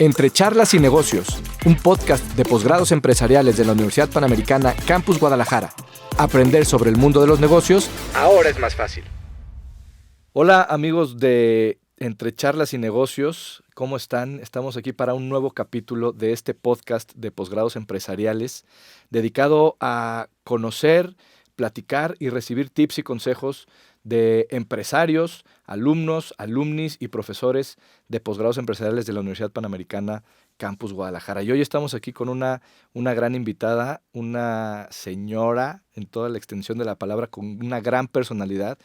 Entre charlas y negocios, un podcast de posgrados empresariales de la Universidad Panamericana Campus Guadalajara. Aprender sobre el mundo de los negocios ahora es más fácil. Hola amigos de Entre charlas y negocios, ¿cómo están? Estamos aquí para un nuevo capítulo de este podcast de posgrados empresariales dedicado a conocer, platicar y recibir tips y consejos de empresarios, alumnos, alumnis y profesores de posgrados empresariales de la Universidad Panamericana Campus Guadalajara. Y hoy estamos aquí con una gran invitada, una señora en toda la extensión de la palabra, con una gran personalidad,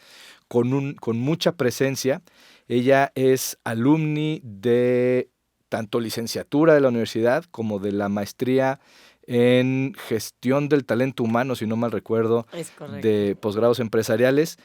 con mucha presencia. Ella es alumni de tanto licenciatura de la universidad como de la maestría en gestión del talento humano, si no mal recuerdo, de posgrados empresariales.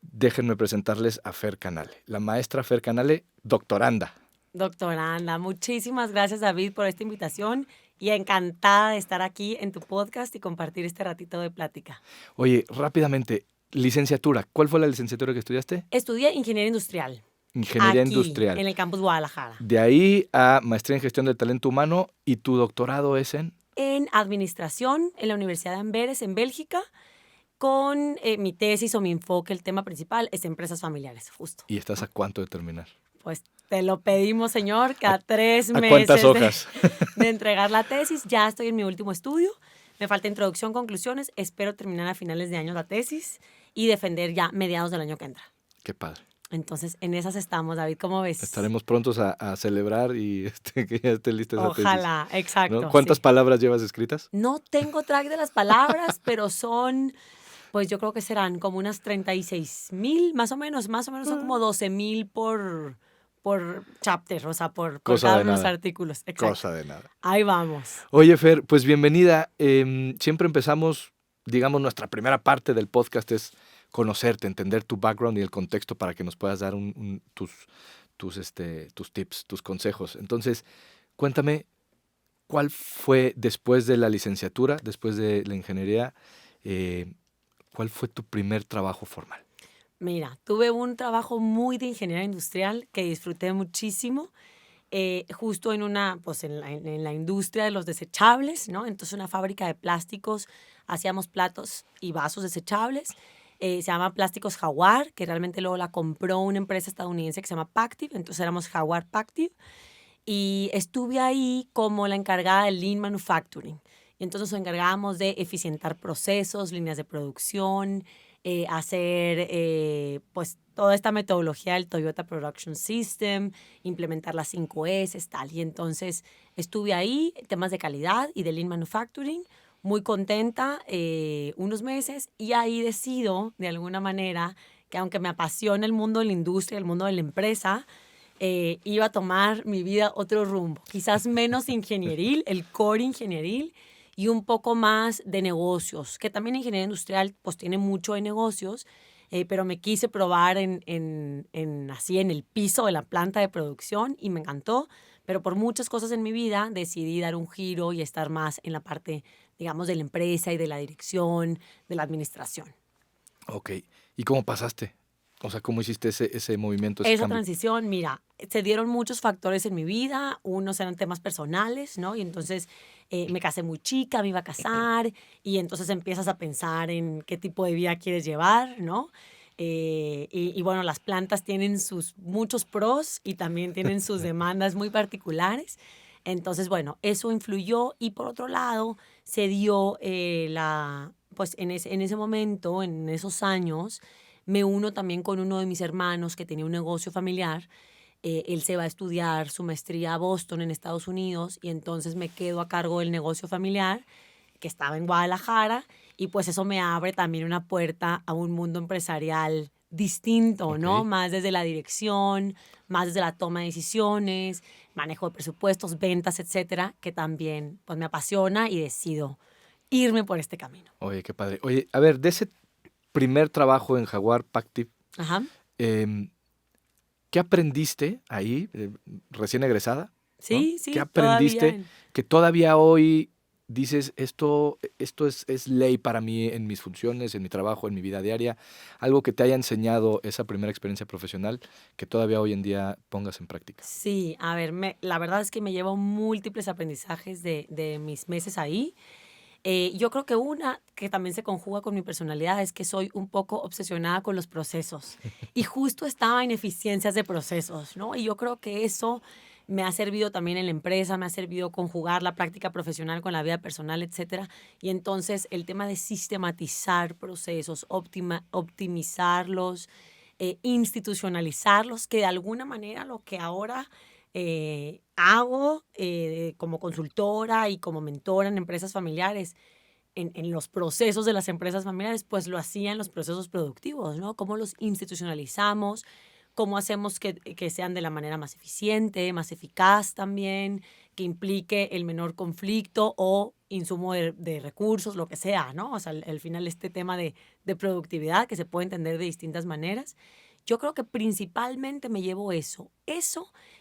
Déjenme presentarles a Fer Canale, la maestra Fer Canale, doctoranda. Doctoranda, muchísimas gracias David por esta invitación y encantada de estar aquí en tu podcast y compartir este ratito de plática. Oye, rápidamente, licenciatura, ¿cuál fue la licenciatura que estudiaste? Estudié Ingeniería Industrial. Ingeniería aquí, Industrial. En el Campus Guadalajara. De ahí a maestría en gestión del talento humano, ¿y tu doctorado es en? En Administración en la Universidad de Amberes, en Bélgica. Con mi tesis o mi enfoque, el tema principal es empresas familiares, justo. ¿Y estás a cuánto de terminar? Pues te lo pedimos, señor, cada 3 meses. ¿A cuántas hojas? De entregar la tesis. Ya estoy en mi último estudio. Me falta introducción, conclusiones. Espero terminar a finales de año la tesis y defender ya mediados del año que entra. Qué padre. Entonces, en esas estamos, David, ¿cómo ves? Estaremos prontos a celebrar y que ya esté lista esa tesis. Ojalá, exacto. ¿No? ¿Cuántas palabras llevas escritas? No tengo track de las palabras, pero son... Pues yo creo que serán como unas 36,000, más o menos son como 12,000 por chapter, o sea, por cada uno de los artículos. Exacto. Cosa de nada. Ahí vamos. Oye, Fer, pues bienvenida. Siempre empezamos, digamos, nuestra primera parte del podcast es conocerte, entender tu background y el contexto para que nos puedas dar tus tips, tus consejos. Entonces, cuéntame, ¿cuál fue después de la licenciatura, después de la ingeniería, cuál fue tu primer trabajo formal? Mira, tuve un trabajo muy de ingeniería industrial que disfruté muchísimo, justo en la industria de los desechables, ¿no? Entonces, una fábrica de plásticos, hacíamos platos y vasos desechables. Se llama Plásticos Jaguar, que realmente luego la compró una empresa estadounidense que se llama Pactiv, entonces éramos Jaguar Pactiv. Y estuve ahí como la encargada del Lean Manufacturing. Y entonces nos encargábamos de eficientar procesos, líneas de producción, hacer pues toda esta metodología del Toyota Production System, implementar las 5S, tal. Y entonces estuve ahí, temas de calidad y de Lean Manufacturing, muy contenta unos meses, y ahí decido de alguna manera que aunque me apasiona el mundo de la industria, el mundo de la empresa, iba a tomar mi vida otro rumbo, quizás menos ingenieril, el core ingenieril, y un poco más de negocios, que también ingeniería industrial pues tiene mucho de negocios, pero me quise probar así en el piso de la planta de producción y me encantó, pero por muchas cosas en mi vida decidí dar un giro y estar más en la parte, digamos, de la empresa y de la dirección, de la administración. Ok, ¿y cómo pasaste? O sea, ¿cómo hiciste ese movimiento, esa transición? Mira, se dieron muchos factores en mi vida. Unos eran temas personales, ¿no? Y entonces me casé muy chica, me iba a casar, y entonces empiezas a pensar en qué tipo de vida quieres llevar, ¿no? Y bueno, las plantas tienen sus muchos pros y también tienen sus demandas muy particulares. Entonces, bueno, eso influyó, y por otro lado se dio pues en ese momento, en esos años, me uno también con uno de mis hermanos que tenía un negocio familiar. Él se va a estudiar su maestría a Boston, en Estados Unidos, y entonces me quedo a cargo del negocio familiar que estaba en Guadalajara, y pues eso me abre también una puerta a un mundo empresarial distinto, ¿no? Ok. Más desde la dirección, más desde la toma de decisiones, manejo de presupuestos, ventas, etcétera, que también pues me apasiona y decido irme por este camino. Oye, qué padre. Oye, a ver, de ese primer trabajo en Jaguar Pactiv, Ajá. ¿qué aprendiste ahí, recién egresada? Sí, ¿no? sí, ¿Qué aprendiste todavía. que todavía hoy, dices, esto es ley para mí en mis funciones, en mi trabajo, en mi vida diaria? Algo que te haya enseñado esa primera experiencia profesional que todavía hoy en día pongas en práctica. Sí, a ver, la verdad es que me llevo múltiples aprendizajes de mis meses ahí. Yo creo que una que también se conjuga con mi personalidad es que soy un poco obsesionada con los procesos y justo estaba en eficiencias de procesos, ¿no? Y yo creo que eso me ha servido también en la empresa, me ha servido conjugar la práctica profesional con la vida personal, etcétera. Y entonces el tema de sistematizar procesos, optimizarlos, institucionalizarlos, que de alguna manera lo que ahora hago como consultora y como mentora en empresas familiares, en los procesos de las empresas familiares, pues lo hacía en los procesos productivos, ¿no? Cómo los institucionalizamos, cómo hacemos que sean de la manera más eficiente, más eficaz también, que implique el menor conflicto o insumo de recursos, lo que sea, ¿no? O sea, al final este tema de productividad que se puede entender de distintas maneras. Yo creo que principalmente me llevo eso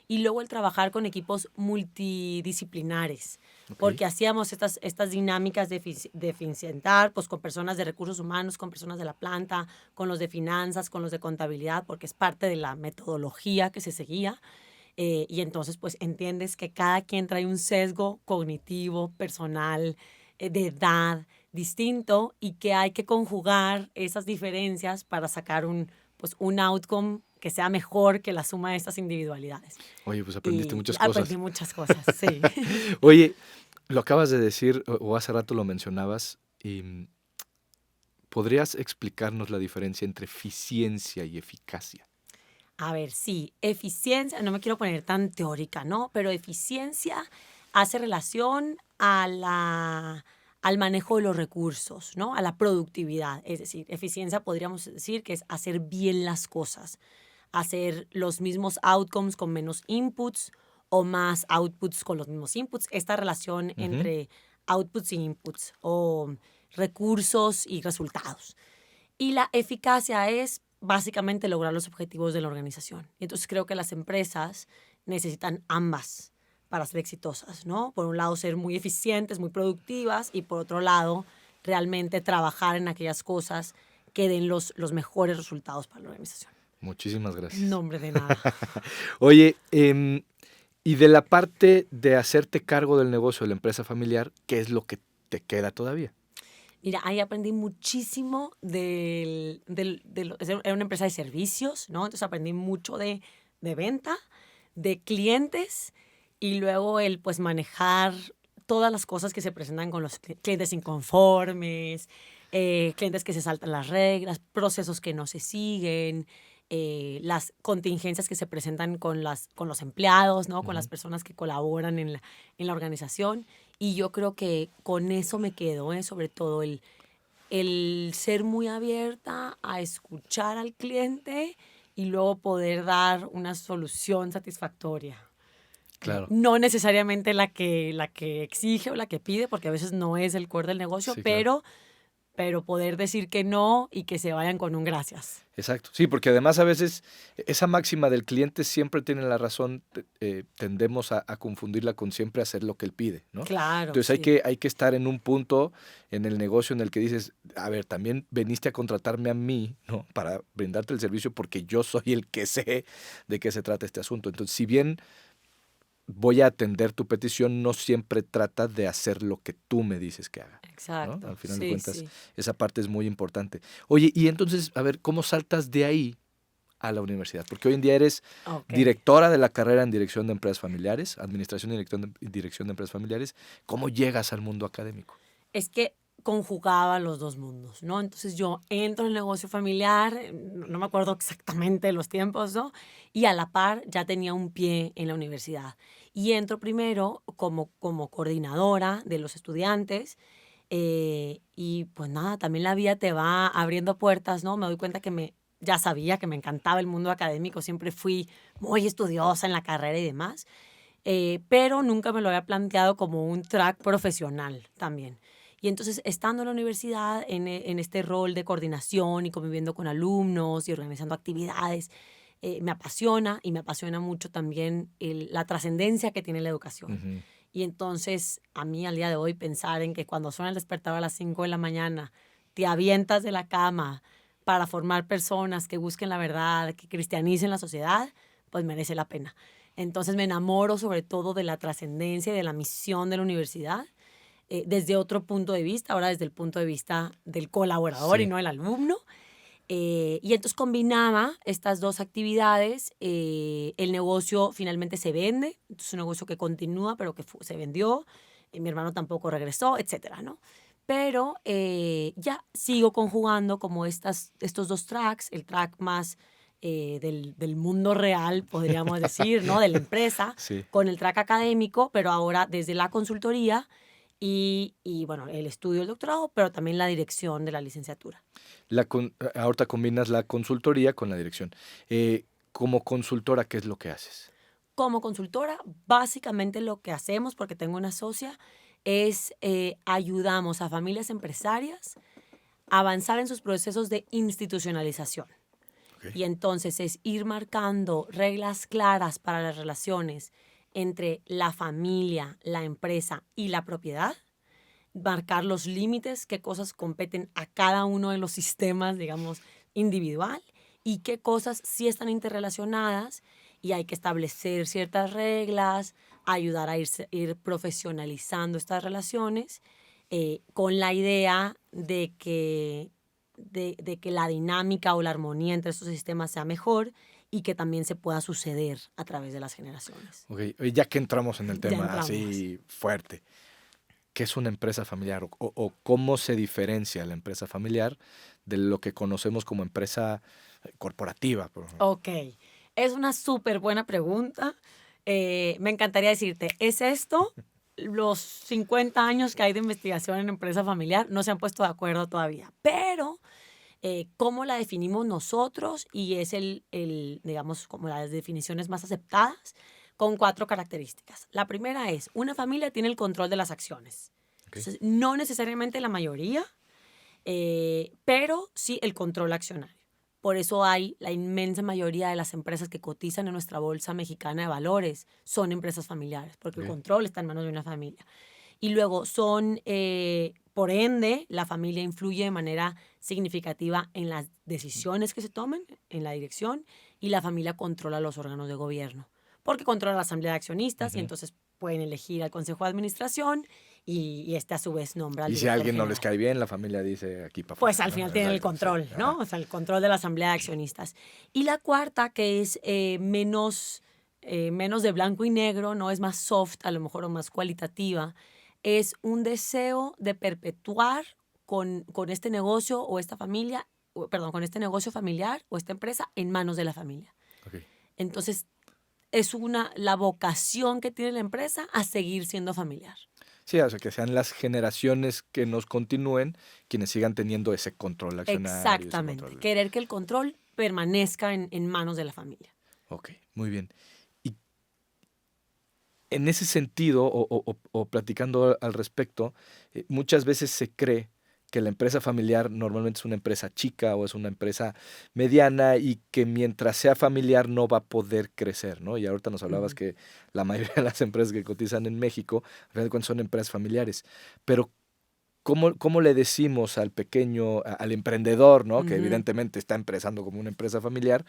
y luego el trabajar con equipos multidisciplinares, Ok. porque hacíamos estas dinámicas de eficientar, pues con personas de recursos humanos, con personas de la planta, con los de finanzas, con los de contabilidad, porque es parte de la metodología que se seguía. Y entonces, pues entiendes que cada quien trae un sesgo cognitivo, personal, de edad distinto y que hay que conjugar esas diferencias para sacar un outcome que sea mejor que la suma de estas individualidades. Oye, pues aprendiste Y muchas aprendí cosas. muchas cosas, sí. Oye, lo acabas de decir, o hace rato lo mencionabas, y ¿podrías explicarnos la diferencia entre eficiencia y eficacia? A ver, sí, eficiencia, no me quiero poner tan teórica, ¿no? Pero eficiencia hace relación al manejo de los recursos, ¿no? A la productividad. Es decir, eficiencia podríamos decir que es hacer bien las cosas, hacer los mismos outcomes con menos inputs o más outputs con los mismos inputs. Esta relación Ujú. entre outputs y inputs o recursos y resultados. Y la eficacia es básicamente lograr los objetivos de la organización. Y entonces creo que las empresas necesitan ambas para ser exitosas, ¿no? Por un lado, ser muy eficientes, muy productivas, y por otro lado, realmente trabajar en aquellas cosas que den los mejores resultados para la organización. Muchísimas gracias. Nombre de nada. Oye, y de la parte de hacerte cargo del negocio de la empresa familiar, ¿qué es lo que te queda todavía? Mira, ahí aprendí muchísimo era una empresa de servicios, ¿no? Entonces aprendí mucho de venta, de clientes y luego el pues manejar todas las cosas que se presentan con los clientes inconformes, clientes que se saltan las reglas, procesos que no se siguen, las contingencias que se presentan con los empleados, ¿no? Con las Ujú. personas que colaboran en la organización. Y yo creo que con eso me quedo, sobre todo el ser muy abierta a escuchar al cliente y luego poder dar una solución satisfactoria. Claro, No necesariamente la que exige o la que pide, porque a veces no es el core del negocio, sí, claro. pero poder decir que no y que se vayan con un gracias. Exacto. Sí, porque además a veces esa máxima del cliente siempre tiene la razón, tendemos a confundirla con siempre hacer lo que él pide, ¿no? Claro, Entonces sí. hay que estar en un punto en el negocio en el que dices, a ver, también veniste a contratarme a mí, ¿no? Para brindarte el servicio porque yo soy el que sé de qué se trata este asunto. Entonces, si bien voy a atender tu petición, no siempre trata de hacer lo que tú me dices que haga, ¿no? Exacto, Al final de sí, cuentas, sí. esa parte es muy importante. Oye, y entonces, a ver, ¿cómo saltas de ahí a la universidad? Porque hoy en día eres Ok. directora de la carrera en dirección de empresas familiares, administración y dirección de empresas familiares. ¿Cómo llegas al mundo académico? Es que conjugaba los dos mundos, ¿no? Entonces yo entro en el negocio familiar, no me acuerdo exactamente los tiempos, ¿no? Y a la par ya tenía un pie en la universidad. Y entro primero como coordinadora de los estudiantes. Y pues nada, también la vida te va abriendo puertas, ¿no? Me doy cuenta que ya sabía que me encantaba el mundo académico, siempre fui muy estudiosa en la carrera y demás, pero nunca me lo había planteado como un track profesional también. Y entonces, estando en la universidad, en este rol de coordinación y conviviendo con alumnos y organizando actividades, me apasiona y me apasiona mucho también la trascendencia que tiene la educación. Ujú. Y entonces, a mí al día de hoy, pensar en que cuando suena el despertador a las 5 de la mañana, te avientas de la cama para formar personas que busquen la verdad, que cristianicen la sociedad, pues merece la pena. Entonces me enamoro sobre todo de la trascendencia y de la misión de la universidad desde otro punto de vista, ahora desde el punto de vista del colaborador y Sí. no el alumno. Y entonces combinaba estas dos actividades. El negocio finalmente se vende, es un negocio que continúa, pero que se vendió. Mi hermano tampoco regresó, etcétera, ¿no? Pero ya sigo conjugando como estos dos tracks, el track más del mundo real, podríamos decir, ¿no? De la empresa, Sí. con el track académico, pero ahora desde la consultoría bueno, el estudio del doctorado, pero también la dirección de la licenciatura. Ahorita combinas la consultoría con la dirección. Como consultora, ¿qué es lo que haces? Como consultora, básicamente lo que hacemos, porque tengo una socia, es ayudamos a familias empresarias a avanzar en sus procesos de institucionalización. Okay. Y entonces es ir marcando reglas claras para las relaciones entre la familia, la empresa y la propiedad, marcar los límites, qué cosas competen a cada uno de los sistemas, digamos, individual, y qué cosas sí están interrelacionadas y hay que establecer ciertas reglas, ayudar a ir profesionalizando estas relaciones con la idea de que la dinámica o la armonía entre estos sistemas sea mejor y que también se pueda suceder a través de las generaciones. Okay. Ya que entramos en el Ya tema entramos. así fuerte, ¿qué es una empresa familiar o cómo se diferencia la empresa familiar de lo que conocemos como empresa corporativa? Por ejemplo? Ok, es una súper buena pregunta. Me encantaría decirte, ¿es esto? Los 50 años que hay de investigación en empresa familiar no se han puesto de acuerdo todavía, pero cómo la definimos nosotros y es digamos, como las definiciones más aceptadas con 4 características. La primera es, una familia tiene el control de las acciones. Okay. Entonces, no necesariamente la mayoría, pero sí el control accionario. Por eso hay la inmensa mayoría de las empresas que cotizan en nuestra bolsa mexicana de valores son empresas familiares, porque Okay. el control está en manos de una familia. Y luego por ende, la familia influye de manera significativa en las decisiones que se tomen, en la dirección, y la familia controla los órganos de gobierno, porque controla la asamblea de accionistas y entonces pueden elegir al consejo de administración y este a su vez nombra al Y si director a alguien no general. les cae bien, la familia dice aquí para afuera. Pues al final tienen el control, Sí. ¿no? O sea, el control de la asamblea de accionistas. Y la cuarta, que es menos de blanco y negro, no es más soft, a lo mejor, o más cualitativa, es un deseo de perpetuar con este negocio o esta familia, perdón, con este negocio familiar o esta empresa en manos de la familia. Okay. Entonces, es la vocación que tiene la empresa a seguir siendo familiar. Sí, o sea, que sean las generaciones que nos continúen quienes sigan teniendo ese control accionario. Exactamente. Ese control. Querer que el control permanezca en manos de la familia. Ok, muy bien. Y en ese sentido, o platicando al respecto, muchas veces se cree que la empresa familiar normalmente es una empresa chica o es una empresa mediana y que mientras sea familiar no va a poder crecer, ¿no? Y ahorita nos hablabas que la mayoría de las empresas que cotizan en México, a fin de cuentas, son empresas familiares. Pero, ¿cómo le decimos al pequeño, al emprendedor, ¿no? Que evidentemente está empezando como una empresa familiar,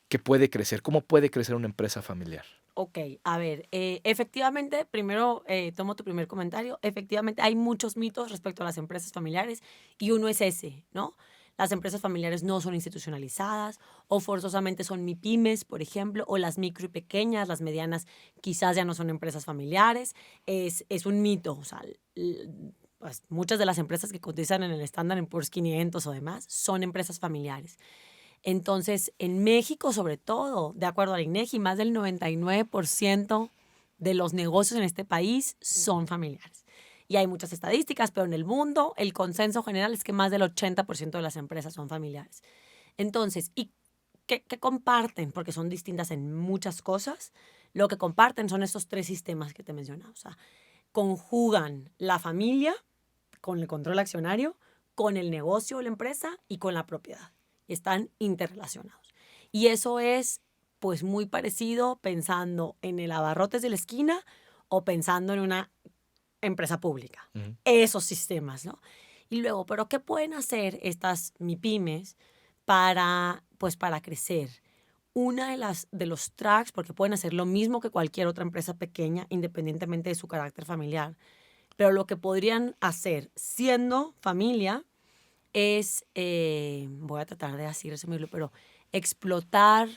que puede crecer? ¿Cómo puede crecer una empresa familiar? Ok, a ver, efectivamente, primero tomo tu primer comentario, efectivamente hay muchos mitos respecto a las empresas familiares y uno es ese, ¿no? Las empresas familiares no son institucionalizadas o forzosamente son MIPYMES, por ejemplo, o las micro y pequeñas, las medianas quizás ya no son empresas familiares. Es un mito, o sea, pues muchas de las empresas que cotizan en el Standard & Poor's 500 o demás son empresas familiares. Entonces, en México, sobre todo, de acuerdo a la INEGI, más del 99% de los negocios en este país son familiares. Y hay muchas estadísticas, pero en el mundo el consenso general es que más del 80% de las empresas son familiares. Entonces, ¿y qué comparten? Porque son distintas en muchas cosas. Lo que comparten son estos 3 sistemas que te mencionaba. O sea, conjugan la familia con el control accionario, con el negocio o la empresa y con la propiedad. Están interrelacionados. Y eso es pues muy parecido pensando en el abarrotes de la esquina o pensando en una empresa pública. Ujú. Esos sistemas, ¿no? Y luego, ¿pero qué pueden hacer estas MIPYMES para, pues, para crecer? Una de los tracks, porque pueden hacer lo mismo que cualquier otra empresa pequeña, independientemente de su carácter familiar, pero lo que podrían hacer siendo familia es, voy a tratar de así resumirlo, pero explotar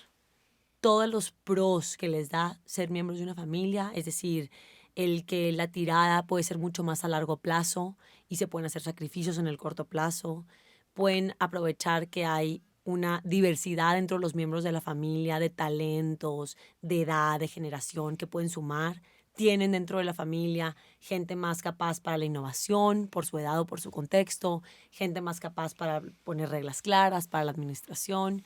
todos los pros que les da ser miembros de una familia, es decir, el que la tirada puede ser mucho más a largo plazo y se pueden hacer sacrificios en el corto plazo, pueden aprovechar que hay una diversidad entre los miembros de la familia, de talentos, de edad, de generación que pueden sumar. Tienen dentro de la familia gente más capaz para la innovación, por su edad o por su contexto, gente más capaz para poner reglas claras, para la administración.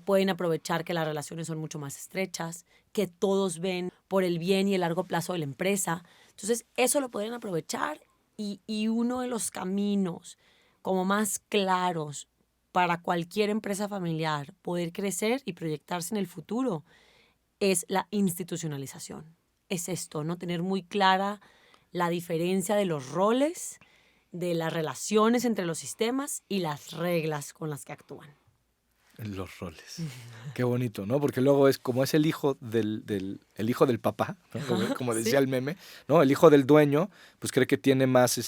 Pueden aprovechar que las relaciones son mucho más estrechas, que todos ven por el bien y el largo plazo de la empresa. Entonces, eso lo pueden aprovechar y uno de los caminos como más claros para cualquier empresa familiar poder crecer y proyectarse en el futuro es la institucionalización. Es esto, ¿no? Tener muy clara la diferencia de los roles, de las relaciones entre los sistemas y las reglas con las que actúan. Los roles. Qué bonito, ¿no? Porque luego es como es el hijo el hijo del papá, ¿no? Como decía Sí. el meme, ¿no? El hijo del dueño, pues cree que tiene más,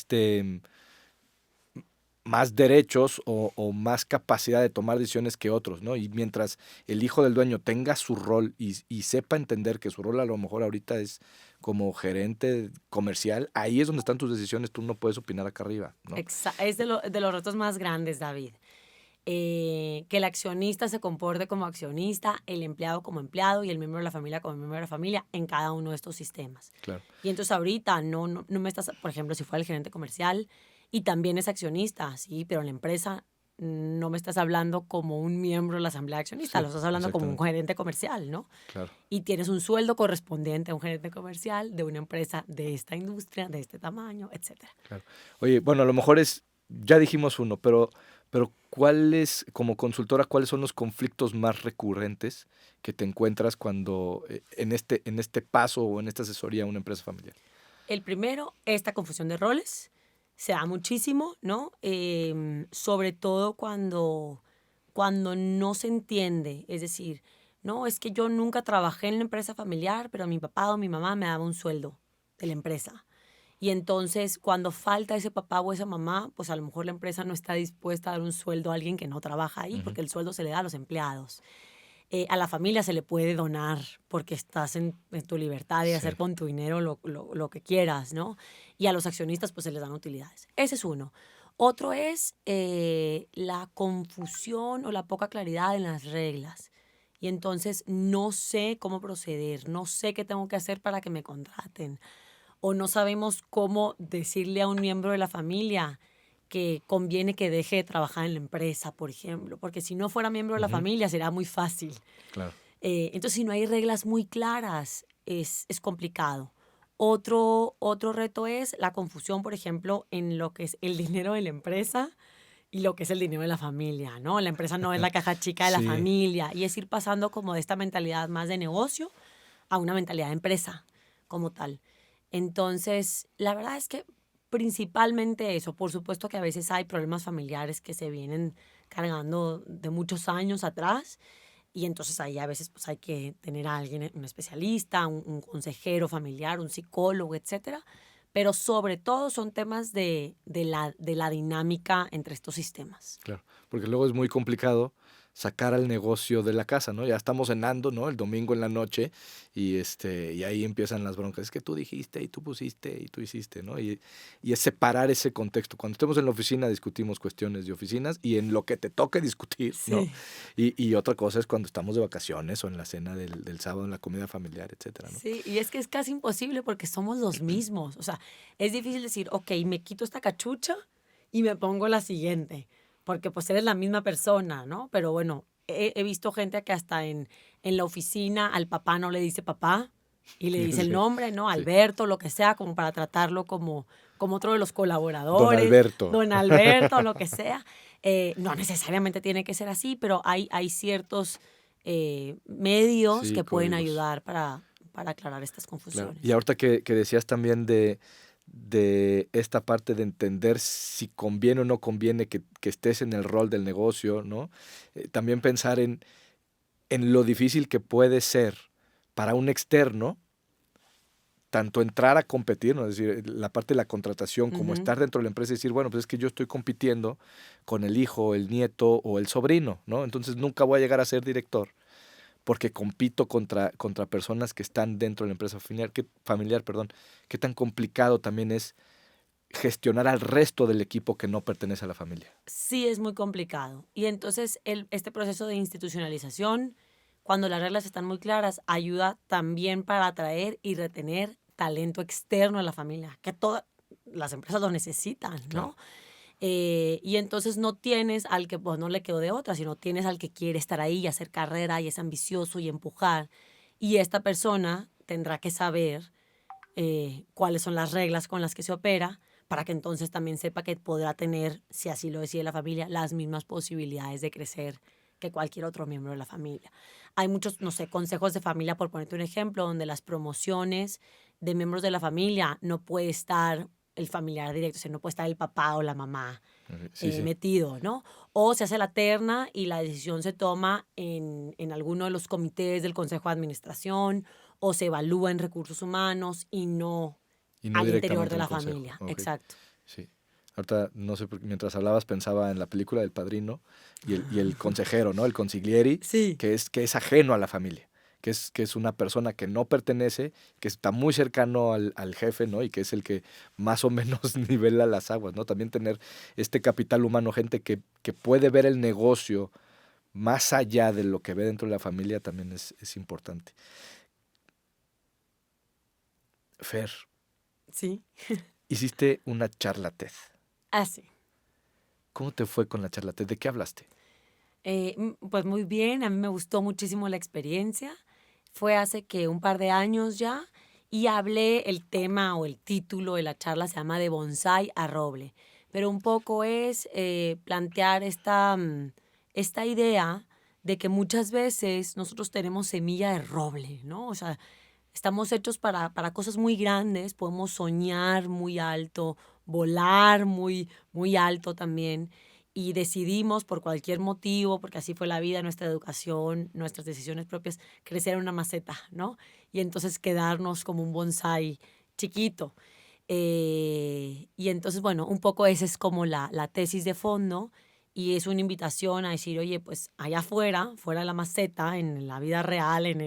más derechos o más capacidad de tomar decisiones que otros, ¿no? Y mientras el hijo del dueño tenga su rol y sepa entender que su rol a lo mejor ahorita es como gerente comercial, ahí es donde están tus decisiones, tú no puedes opinar acá arriba, ¿no? Es de los retos más grandes, David. Que el accionista se comporte como accionista, el empleado como empleado y el miembro de la familia como miembro de la familia en cada uno de estos sistemas. Claro. Y entonces ahorita no me estás, por ejemplo, si fuera el gerente comercial y también es accionista, sí, pero en la empresa no me estás hablando como un miembro de la asamblea de accionistas, Sí, lo estás hablando como un exactamente. gerente comercial, ¿no? Claro. Y tienes un sueldo correspondiente a un gerente comercial de una empresa de esta industria, de este tamaño, etcétera. Claro. Oye, bueno, a lo mejor ya dijimos uno, pero ¿cuáles, como consultora, cuáles son los conflictos más recurrentes que te encuentras cuando en este paso o en esta asesoría a una empresa familiar? El primero, esta confusión de roles. Se da muchísimo, ¿no? Sobre todo cuando no se entiende. Es decir, no, es que yo nunca trabajé en la empresa familiar, pero mi papá o mi mamá me daba un sueldo de la empresa. Y entonces, cuando falta ese papá o esa mamá, pues a lo mejor la empresa no está dispuesta a dar un sueldo a alguien que no trabaja ahí, Ujú. porque el sueldo se le da a los empleados. A la familia se le puede donar porque estás en tu libertad de hacer Sí. con tu dinero lo que quieras, ¿no? Y a los accionistas pues se les dan utilidades. Ese es uno. Otro es la confusión o la poca claridad en las reglas. Y entonces no sé cómo proceder, no sé qué tengo que hacer para que me contraten. O no sabemos cómo decirle a un miembro de la familia que conviene que deje de trabajar en la empresa, por ejemplo, porque si no fuera miembro de la Ujú. familia será muy fácil. Claro. Entonces, si no hay reglas muy claras, es complicado. Otro reto es la confusión, por ejemplo, en lo que es el dinero de la empresa y lo que es el dinero de la familia, ¿no? La empresa no es la caja chica de la Sí. familia y es ir pasando como de esta mentalidad más de negocio a una mentalidad de empresa como tal. Entonces, la verdad es que principalmente eso. Por supuesto que a veces hay problemas familiares que se vienen cargando de muchos años atrás y entonces ahí a veces pues hay que tener a alguien, un especialista, un consejero familiar, un psicólogo, etcétera. Pero sobre todo son temas de la dinámica entre estos sistemas. Claro, porque luego es muy complicado sacar al negocio de la casa, ¿no? Ya estamos cenando, ¿no? El domingo en la noche y ahí empiezan las broncas. Es que tú dijiste y tú pusiste y tú hiciste, ¿no? Y es separar ese contexto. Cuando estemos en la oficina discutimos cuestiones de oficinas y en lo que te toque discutir, ¿no? Sí. Y otra cosa es cuando estamos de vacaciones o en la cena del sábado, en la comida familiar, etcétera, ¿no? Sí, y es que es casi imposible porque somos los mismos. O sea, es difícil decir, ok, me quito esta cachucha y me pongo la siguiente, porque pues eres la misma persona, ¿no? Pero bueno, he visto gente que hasta en la oficina al papá no le dice papá y le dice el Sí, nombre, ¿no? sí. Alberto, lo que sea, como para tratarlo como otro de los Don colaboradores, Alberto. don Alberto, lo que sea. No necesariamente tiene que ser así, pero hay ciertos medios Sí, que pueden códigos. ayudar para aclarar estas Claro. confusiones. Y ahorita que decías también de esta parte de entender si conviene o no conviene que estés en el rol del negocio, ¿no? También pensar en lo difícil que puede ser para un externo tanto entrar a competir, ¿no? Es decir, la parte de la contratación, como Ujú. estar dentro de la empresa y decir, bueno, pues es que yo estoy compitiendo con el hijo, el nieto o el sobrino, ¿no? Entonces nunca voy a llegar a ser director porque compito contra personas que están dentro de la empresa familiar, perdón. Qué tan complicado también es gestionar al resto del equipo que no pertenece a la familia. Sí, es muy complicado. Y entonces este proceso de institucionalización, cuando las reglas están muy claras, ayuda también para atraer y retener talento externo a la familia, que todas las empresas lo necesitan, Claro. ¿no? Y entonces no tienes al que pues, no le quedó de otra, sino tienes al que quiere estar ahí y hacer carrera y es ambicioso y empujar. Y esta persona tendrá que saber cuáles son las reglas con las que se opera para que entonces también sepa que podrá tener, si así lo decide la familia, las mismas posibilidades de crecer que cualquier otro miembro de la familia. Hay muchos, no sé, consejos de familia, por ponerte un ejemplo, donde las promociones de miembros de la familia no puede estar el familiar directo, o sea, no puede estar el papá o la mamá Sí. metido, ¿no? O se hace la terna y la decisión se toma en alguno de los comités del Consejo de Administración o se evalúa en recursos humanos y no Y no al interior directamente de en el la consejo. familia. Ok. Exacto. Sí. Ahorita, no sé, porque mientras hablabas pensaba en la película del Padrino y el consejero, ¿no? El consiglieri, Sí. que es ajeno a la familia, que es una persona que no pertenece, que está muy cercano al jefe, ¿no? Y que es el que más o menos nivela las aguas, ¿no? También tener este capital humano, gente que puede ver el negocio más allá de lo que ve dentro de la familia, también es importante. Fer, Sí. hiciste una charla TED. Así. ¿Cómo te fue con la charla TED? ¿De qué hablaste? Pues muy bien, a mí me gustó muchísimo la experiencia. Fue hace que un par de años ya y hablé, el tema o el título de la charla se llama De bonsai a roble, pero un poco es plantear esta idea de que muchas veces nosotros tenemos semilla de roble, ¿no? O sea, estamos hechos para cosas muy grandes, podemos soñar muy alto, volar muy alto también y decidimos por cualquier motivo, porque así fue la vida, nuestra educación, nuestras decisiones propias, crecer en una maceta, ¿no? Y entonces quedarnos como un bonsái chiquito. Y entonces, bueno, un poco esa es como la tesis de fondo y es una invitación a decir, oye, pues allá afuera, fuera de la maceta, en la vida real, en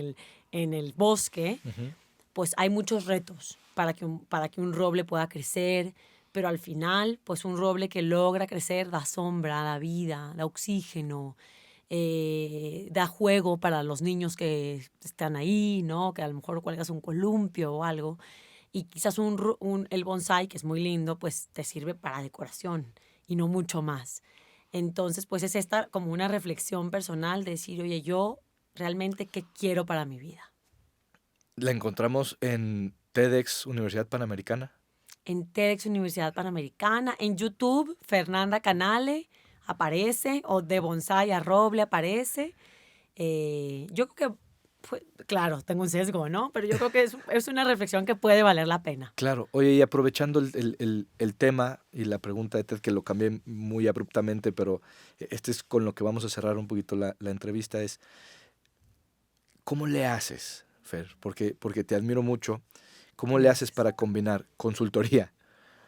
el bosque, Ujú. pues hay muchos retos para que un roble pueda crecer, pero al final, pues un roble que logra crecer da sombra, da vida, da oxígeno, da juego para los niños que están ahí, ¿no? Que a lo mejor cuelgas un columpio o algo. Y quizás el bonsai, que es muy lindo, pues te sirve para decoración y no mucho más. Entonces, pues es esta como una reflexión personal de decir, oye, yo realmente qué quiero para mi vida. La encontramos en TEDx Universidad Panamericana. En TEDx Universidad Panamericana, en YouTube, Fernanda Canale aparece, o de Bonsai a Roble aparece. Yo creo que, claro, tengo un sesgo, ¿no? Pero yo creo que es una reflexión que puede valer la pena. Claro, oye, y aprovechando el tema y la pregunta de TED, que lo cambié muy abruptamente, pero este es con lo que vamos a cerrar un poquito la entrevista, es ¿cómo le haces, Fer? Porque te admiro mucho. ¿Cómo le haces Gracias. para combinar consultoría,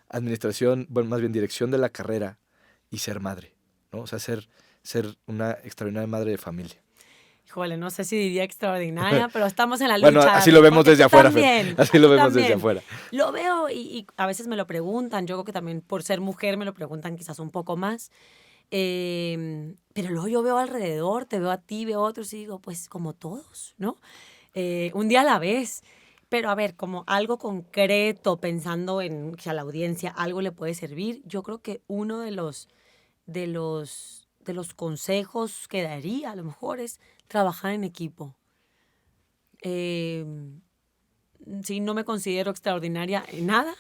administración, bueno, más bien dirección de la carrera y ser madre, ¿no? O sea, ser una extraordinaria madre de familia. Híjole, no sé si diría extraordinaria, pero estamos en la Bueno, lucha, así David, lo vemos porque desde tú afuera, Fer. también, Así lo tú vemos desde también. afuera. Lo veo y a veces me lo preguntan, yo creo que también por ser mujer me lo preguntan quizás un poco más. Pero luego yo veo alrededor, te veo a ti, veo a otros y digo, pues como todos, ¿no? Un día a la vez. Pero a ver, como algo concreto, pensando en que a la audiencia algo le puede servir, yo creo que uno de los consejos que daría a lo mejor es trabajar en equipo. Eh, sí, no me considero extraordinaria en nada,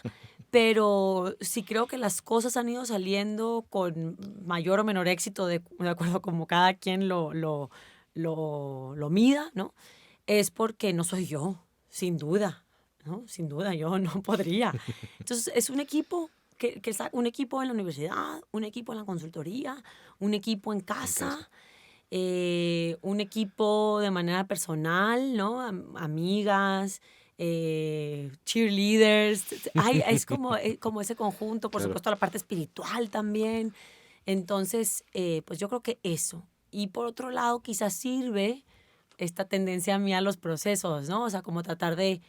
pero sí creo que las cosas han ido saliendo con mayor o menor éxito, de acuerdo como cada quien lo mida, ¿no? Es porque no soy yo, sin duda, ¿no? Sin duda, yo no podría. Entonces, es un equipo que está un equipo en la universidad, un equipo en la consultoría, un equipo en casa. Un equipo de manera personal, ¿no? Amigas, cheerleaders. Es como ese conjunto, por Claro. supuesto, la parte espiritual también. Entonces, pues yo creo que eso. Y por otro lado, quizás sirve esta tendencia mía a los procesos, ¿no? O sea, como tratar de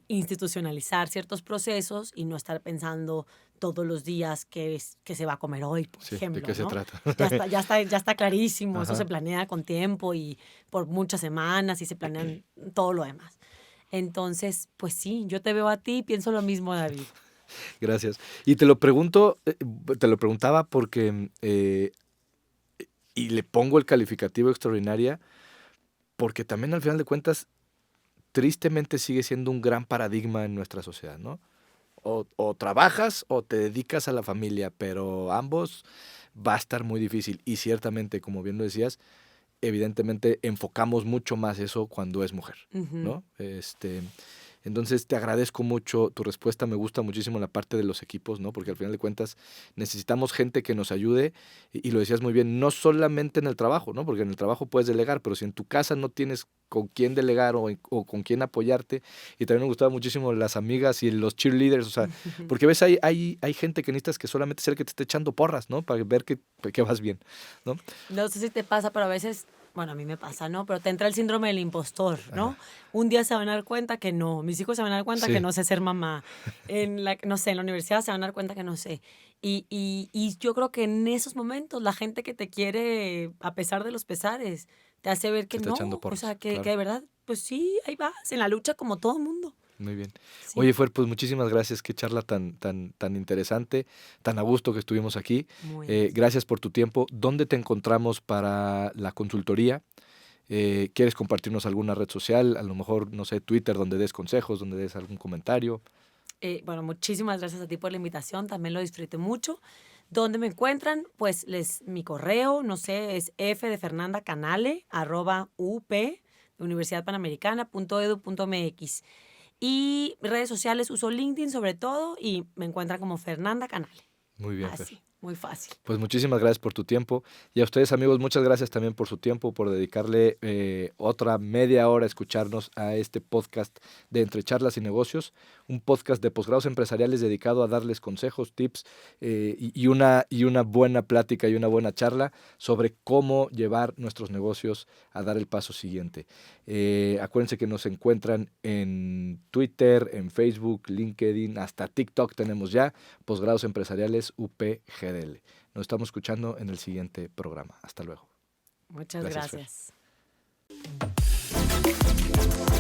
institucionalizar ciertos procesos y no estar pensando todos los días qué se va a comer hoy, por Sí, ejemplo, ¿de qué se ¿no? trata? Ya está clarísimo, eso Ajá. se planea con tiempo y por muchas semanas y se planean todo lo demás. Entonces, pues sí, yo te veo a ti y pienso lo mismo, David. Gracias. Y te lo preguntaba porque, y le pongo el calificativo extraordinaria, porque también al final de cuentas, tristemente sigue siendo un gran paradigma en nuestra sociedad, ¿no? O trabajas o te dedicas a la familia, pero ambos va a estar muy difícil. Y ciertamente, como bien lo decías, evidentemente enfocamos mucho más eso cuando es mujer, Ujú. ¿no? Entonces te agradezco mucho tu respuesta, me gusta muchísimo la parte de los equipos, ¿no? Porque al final de cuentas necesitamos gente que nos ayude y lo decías muy bien, no solamente en el trabajo, ¿no? Porque en el trabajo puedes delegar, pero si en tu casa no tienes con quién delegar o con quién apoyarte, y también me gustaba muchísimo las amigas y los cheerleaders, o sea, porque ves, hay gente que necesitas que solamente sea el que te esté echando porras, ¿no? Para ver que vas bien, ¿no? No sé si te pasa, pero a veces, bueno, a mí me pasa, ¿no? Pero te entra el síndrome del impostor, Ajá. ¿no? Un día se van a dar cuenta que no, mis hijos se van a dar cuenta que Sí, no sé ser mamá, no sé, en la universidad se van a dar cuenta que no sé. Y yo creo que en esos momentos la gente que te quiere, a pesar de los pesares, te hace ver te que está echando no, o porras, sea, que claro. de verdad, pues sí, ahí vas, en la lucha como todo mundo. Muy bien. Oye, Sí, Fer, pues muchísimas gracias. Qué charla tan interesante, tan a gusto que estuvimos aquí. muy a gusto. Gracias por tu tiempo. ¿Dónde te encontramos para la consultoría? ¿Quieres compartirnos alguna red social? A lo mejor, no sé, Twitter, donde des consejos, donde des algún comentario. Bueno, muchísimas gracias a ti por la invitación, también lo disfruté mucho. ¿Dónde me encuentran? Pues mi correo, no sé, es fdefernandacanale@up, universidadpanamericana.edu.mx. Y redes sociales uso LinkedIn sobre todo y me encuentran como Fernanda Canale. Muy bien, Fer. Así, muy fácil. Pues muchísimas gracias por tu tiempo. Y a ustedes, amigos, muchas gracias también por su tiempo, por dedicarle otra media hora a escucharnos a este podcast de Entre Charlas y Negocios, un podcast de posgrados empresariales dedicado a darles consejos, tips y una buena plática y una buena charla sobre cómo llevar nuestros negocios a dar el paso siguiente. Acuérdense que nos encuentran en Twitter, en Facebook, LinkedIn, hasta TikTok tenemos ya, Posgrados Empresariales UPGDL. Nos estamos escuchando en el siguiente programa. Hasta luego. Muchas Gracias, Fer. gracias.